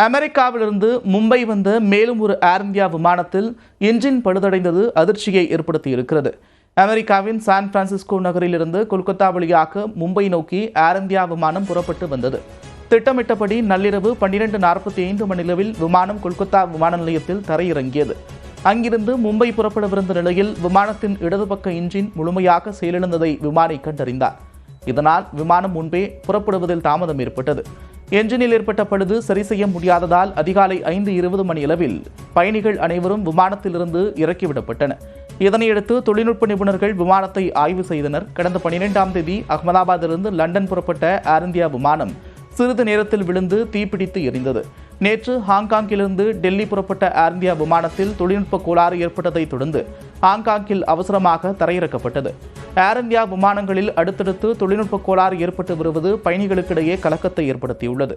அமெரிக்காவிலிருந்து மும்பை வந்த மேலும் ஒரு ஏர் இந்தியா விமானத்தில் என்ஜின் பழுதடைந்தது அதிர்ச்சியை ஏற்படுத்தியிருக்கிறது. அமெரிக்காவின் சான் பிரான்சிஸ்கோ நகரிலிருந்து கொல்கத்தா வழியாக மும்பை நோக்கி ஏர் இந்தியா விமானம் புறப்பட்டு வந்தது. திட்டமிட்டபடி நள்ளிரவு 12:45 மணியளவில் விமானம் கொல்கத்தா விமான நிலையத்தில் தரையிறங்கியது. அங்கிருந்து மும்பை புறப்படவிருந்த நிலையில் விமானத்தின் இடது பக்க என்ஜின் முழுமையாக செயலிழந்ததை விமானி கண்டறிந்தார். இதனால் விமானம் முன்பே புறப்படுவதில் தாமதம் ஏற்பட்டது. என்ஜினில் ஏற்பட்ட பழுது சரி செய்ய முடியாததால் அதிகாலை 5:20 மணியளவில் பயணிகள் அனைவரும் விமானத்திலிருந்து இறக்கிவிடப்பட்டனர். இதனையடுத்து தொழில்நுட்ப நிபுணர்கள் விமானத்தை ஆய்வு செய்தனர். கடந்த 12ஆம் தேதி அகமதாபாத்திலிருந்து லண்டன் புறப்பட்ட ஏர் இந்தியா விமானம் சிறிது நேரத்தில் விழுந்து தீப்பிடித்து எரிந்தது. நேற்று ஹாங்காங்கிலிருந்து டெல்லி புறப்பட்ட ஏர் இந்தியா விமானத்தில் தொழில்நுட்ப கோளாறு ஏற்பட்டதை தொடர்ந்து ஹாங்காங்கில் அவசரமாக தரையிறக்கப்பட்டது. ஏர் இந்தியா விமானங்களில் அடுத்தடுத்து தொழில்நுட்ப கோளாறு ஏற்பட்டு வருவது பயணிகளுக்கிடையே கலக்கத்தை ஏற்படுத்தியுள்ளது.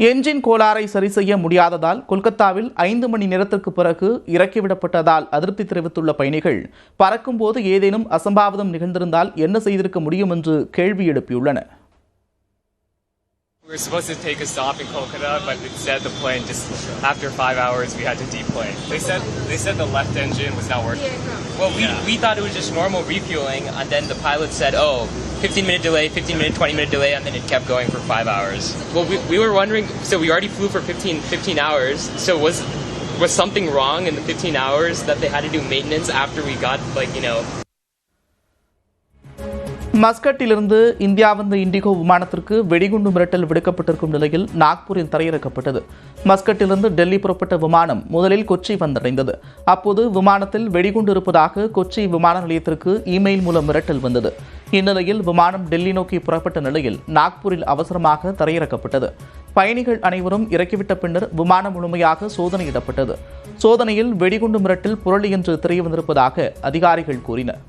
என்ஜின் கோளாறை சரி செய்ய முடியாததால் கொல்கத்தாவில் 5 மணி நேரத்திற்கு பிறகு இறக்கிவிடப்பட்டதால் அதிருப்தி தெரிவித்துள்ள பயணிகள் பறக்கும்போது ஏதேனும் அசம்பாவிதம் நிகழ்ந்திருந்தால் என்ன செய்திருக்க முடியும் என்று கேள்வி எழுப்பியுள்ளனர். We were supposed to take a stop in Kolkata, but instead the plane just after 5 hours we had to deplane. They said the left engine was not working. Well, we thought it was just normal refueling, and then the pilot said, "Oh, 15-minute delay, 15-minute, 20-minute delay," and then it kept going for 5 hours. Well, we were wondering. So we already flew for 15 hours. So was something wrong in the 15 hours that they had to do maintenance after we got மஸ்கட்டிலிருந்து India வந்த IndiGo விமானத்திற்கு வெடிகுண்டு மிரட்டல் விடுக்கப்பட்டிருக்கும் நிலையில் நாக்பூரில் தரையிறக்கப்பட்டது. மஸ்கட்டிலிருந்து டெல்லி புறப்பட்ட விமானம் முதலில் கொச்சி வந்தடைந்தது. அப்போது விமானத்தில் வெடிகுண்டு இருப்பதாக கொச்சி விமான நிலையத்திற்கு இமெயில் மூலம் மிரட்டல் வந்தது. இந்நிலையில் விமானம் டெல்லி நோக்கி புறப்பட்ட நிலையில் நாக்பூரில் அவசரமாக தரையிறக்கப்பட்டது. பயணிகள் அனைவரும் இறக்கிவிட்ட பின்னர் விமானம் முழுமையாக சோதனையிடப்பட்டது. சோதனையில் வெடிகுண்டு மிரட்டல் புரளி என்று தெரியவந்திருப்பதாக அதிகாரிகள் கூறினர்.